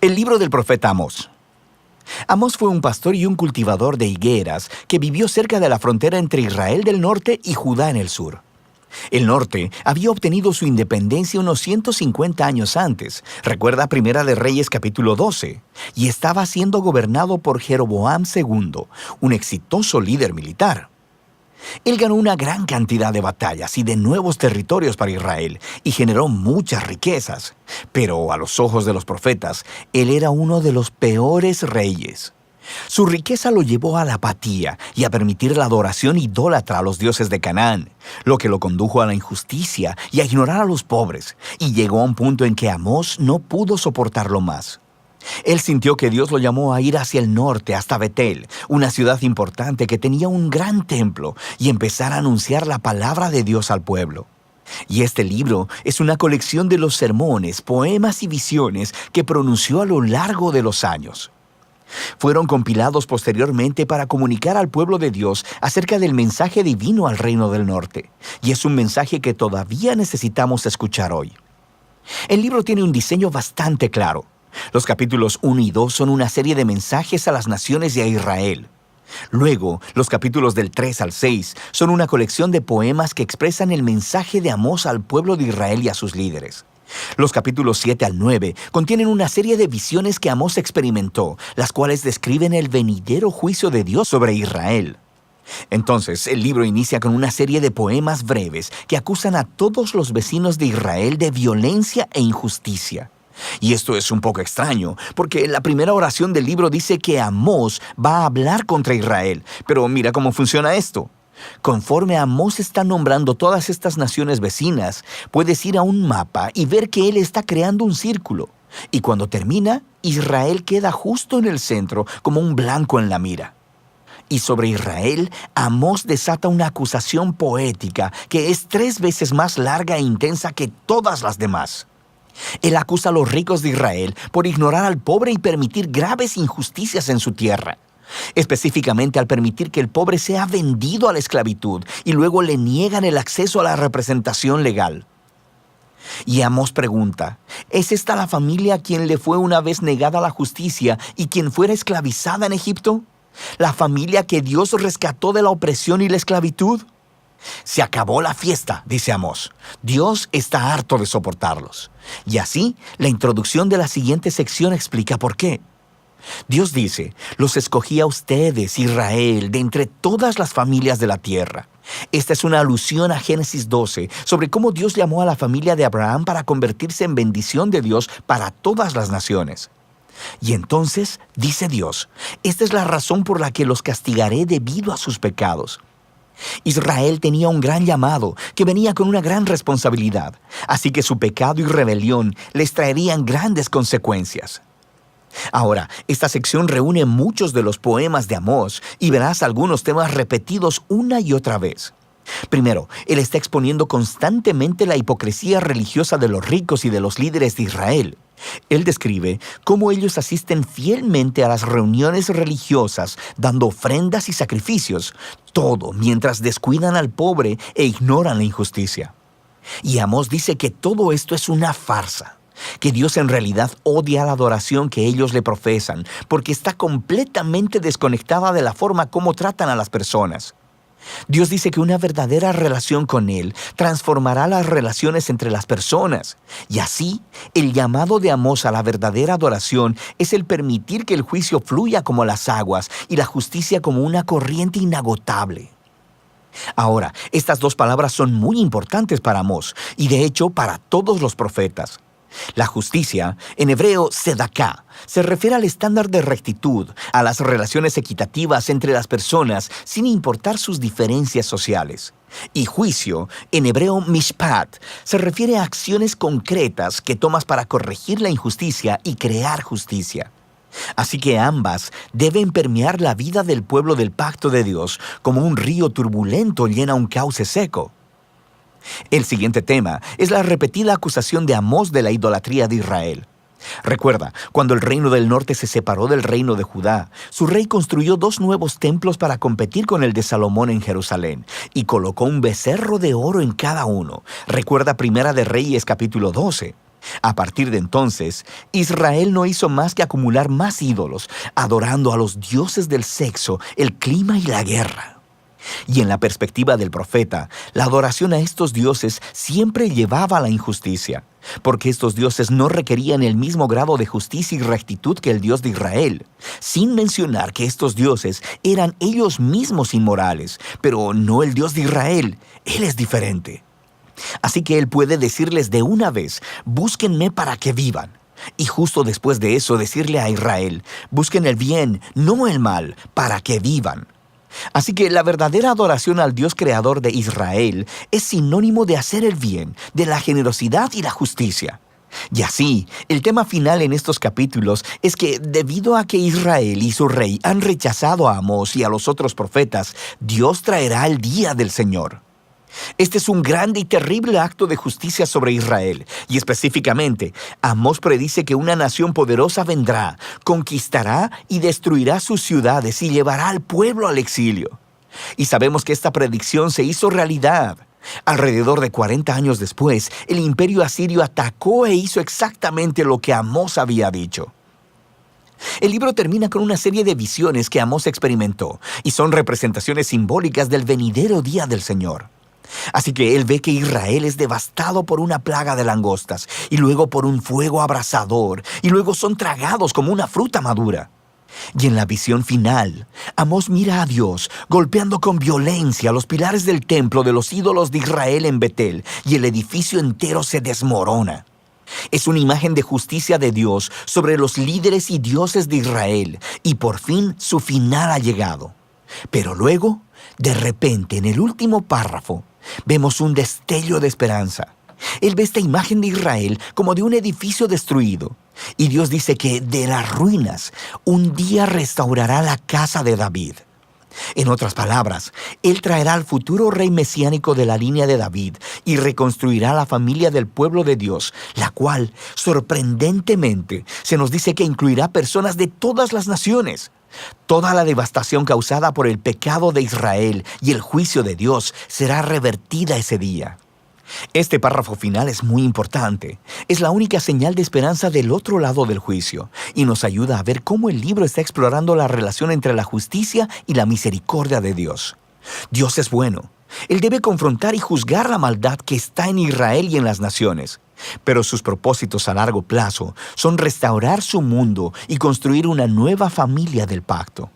El libro del profeta Amós. Amós fue un pastor y un cultivador de higueras que vivió cerca de la frontera entre Israel del norte y Judá en el sur. El norte había obtenido su independencia unos 150 años antes, recuerda Primera de Reyes capítulo 12, y estaba siendo gobernado por Jeroboam II, un exitoso líder militar. Él ganó una gran cantidad de batallas y de nuevos territorios para Israel y generó muchas riquezas. Pero a los ojos de los profetas, él era uno de los peores reyes. Su riqueza lo llevó a la apatía y a permitir la adoración idólatra a los dioses de Canaán, lo que lo condujo a la injusticia y a ignorar a los pobres, y llegó a un punto en que Amós no pudo soportarlo más. Él sintió que Dios lo llamó a ir hacia el norte, hasta Betel, una ciudad importante que tenía un gran templo, y empezar a anunciar la palabra de Dios al pueblo. Y este libro es una colección de los sermones, poemas y visiones que pronunció a lo largo de los años. Fueron compilados posteriormente para comunicar al pueblo de Dios acerca del mensaje divino al reino del norte, y es un mensaje que todavía necesitamos escuchar hoy. El libro tiene un diseño bastante claro. Los capítulos 1 y 2 son una serie de mensajes a las naciones y a Israel. Luego, los capítulos del 3 al 6 son una colección de poemas que expresan el mensaje de Amós al pueblo de Israel y a sus líderes. Los capítulos 7 al 9 contienen una serie de visiones que Amós experimentó, las cuales describen el venidero juicio de Dios sobre Israel. Entonces, el libro inicia con una serie de poemas breves que acusan a todos los vecinos de Israel de violencia e injusticia. Y esto es un poco extraño, porque la primera oración del libro dice que Amós va a hablar contra Israel. Pero mira cómo funciona esto. Conforme Amós está nombrando todas estas naciones vecinas, puedes ir a un mapa y ver que él está creando un círculo. Y cuando termina, Israel queda justo en el centro, como un blanco en la mira. Y sobre Israel, Amós desata una acusación poética que es 3 veces más larga e intensa que todas las demás. Él acusa a los ricos de Israel por ignorar al pobre y permitir graves injusticias en su tierra. Específicamente al permitir que el pobre sea vendido a la esclavitud y luego le niegan el acceso a la representación legal. Y Amós pregunta, ¿es esta la familia a quien le fue una vez negada la justicia y quien fuera esclavizada en Egipto? ¿La familia que Dios rescató de la opresión y la esclavitud? Se acabó la fiesta, dice Amós. Dios está harto de soportarlos. Y así, la introducción de la siguiente sección explica por qué. Dios dice, los escogí a ustedes, Israel, de entre todas las familias de la tierra. Esta es una alusión a Génesis 12, sobre cómo Dios llamó a la familia de Abraham para convertirse en bendición de Dios para todas las naciones. Y entonces, dice Dios, esta es la razón por la que los castigaré debido a sus pecados. Israel tenía un gran llamado que venía con una gran responsabilidad, así que su pecado y rebelión les traerían grandes consecuencias. Ahora, esta sección reúne muchos de los poemas de Amós y verás algunos temas repetidos una y otra vez. Primero, él está exponiendo constantemente la hipocresía religiosa de los ricos y de los líderes de Israel. Él describe cómo ellos asisten fielmente a las reuniones religiosas, dando ofrendas y sacrificios, todo mientras descuidan al pobre e ignoran la injusticia. Y Amós dice que todo esto es una farsa, que Dios en realidad odia la adoración que ellos le profesan, porque está completamente desconectada de la forma como tratan a las personas. Dios dice que una verdadera relación con Él transformará las relaciones entre las personas. Y así, el llamado de Amós a la verdadera adoración es el permitir que el juicio fluya como las aguas y la justicia como una corriente inagotable. Ahora, estas 2 palabras son muy importantes para Amós y de hecho para todos los profetas. La justicia, en hebreo sedaká, se refiere al estándar de rectitud, a las relaciones equitativas entre las personas sin importar sus diferencias sociales. Y juicio, en hebreo mishpat, se refiere a acciones concretas que tomas para corregir la injusticia y crear justicia. Así que ambas deben permear la vida del pueblo del pacto de Dios como un río turbulento llena un cauce seco. El siguiente tema es la repetida acusación de Amós de la idolatría de Israel. Recuerda, cuando el reino del norte se separó del reino de Judá, su rey construyó 2 nuevos templos para competir con el de Salomón en Jerusalén y colocó un becerro de oro en cada uno. Recuerda Primera de Reyes capítulo 12. A partir de entonces, Israel no hizo más que acumular más ídolos, adorando a los dioses del sexo, el clima y la guerra. Y en la perspectiva del profeta, la adoración a estos dioses siempre llevaba a la injusticia, porque estos dioses no requerían el mismo grado de justicia y rectitud que el Dios de Israel, sin mencionar que estos dioses eran ellos mismos inmorales, pero no el Dios de Israel. Él es diferente. Así que Él puede decirles de una vez, búsquenme para que vivan. Y justo después de eso decirle a Israel, busquen el bien, no el mal, para que vivan. Así que la verdadera adoración al Dios creador de Israel es sinónimo de hacer el bien, de la generosidad y la justicia. Y así, el tema final en estos capítulos es que debido a que Israel y su rey han rechazado a Amós y a los otros profetas, Dios traerá el día del Señor. Este es un grande y terrible acto de justicia sobre Israel, y específicamente, Amós predice que una nación poderosa vendrá, conquistará y destruirá sus ciudades y llevará al pueblo al exilio. Y sabemos que esta predicción se hizo realidad. Alrededor de 40 años después, el imperio asirio atacó e hizo exactamente lo que Amós había dicho. El libro termina con una serie de visiones que Amós experimentó, y son representaciones simbólicas del venidero día del Señor. Así que él ve que Israel es devastado por una plaga de langostas, y luego por un fuego abrasador, y luego son tragados como una fruta madura. Y en la visión final, Amós mira a Dios golpeando con violencia los pilares del templo de los ídolos de Israel en Betel, y el edificio entero se desmorona. Es una imagen de justicia de Dios sobre los líderes y dioses de Israel, y por fin su final ha llegado. Pero luego, de repente, en el último párrafo, vemos un destello de esperanza. Él ve esta imagen de Israel como de un edificio destruido. Y Dios dice que de las ruinas un día restaurará la casa de David. En otras palabras, Él traerá al futuro rey mesiánico de la línea de David y reconstruirá la familia del pueblo de Dios, la cual, sorprendentemente, se nos dice que incluirá personas de todas las naciones. Toda la devastación causada por el pecado de Israel y el juicio de Dios será revertida ese día. Este párrafo final es muy importante. Es la única señal de esperanza del otro lado del juicio y nos ayuda a ver cómo el libro está explorando la relación entre la justicia y la misericordia de Dios. Dios es bueno. Él debe confrontar y juzgar la maldad que está en Israel y en las naciones. Pero sus propósitos a largo plazo son restaurar su mundo y construir una nueva familia del pacto.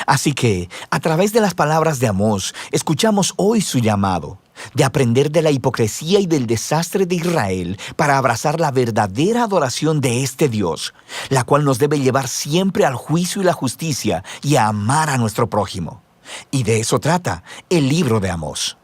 Así que, a través de las palabras de Amós, escuchamos hoy su llamado de aprender de la hipocresía y del desastre de Israel para abrazar la verdadera adoración de este Dios, la cual nos debe llevar siempre al juicio y la justicia y a amar a nuestro prójimo. Y de eso trata el libro de Amós.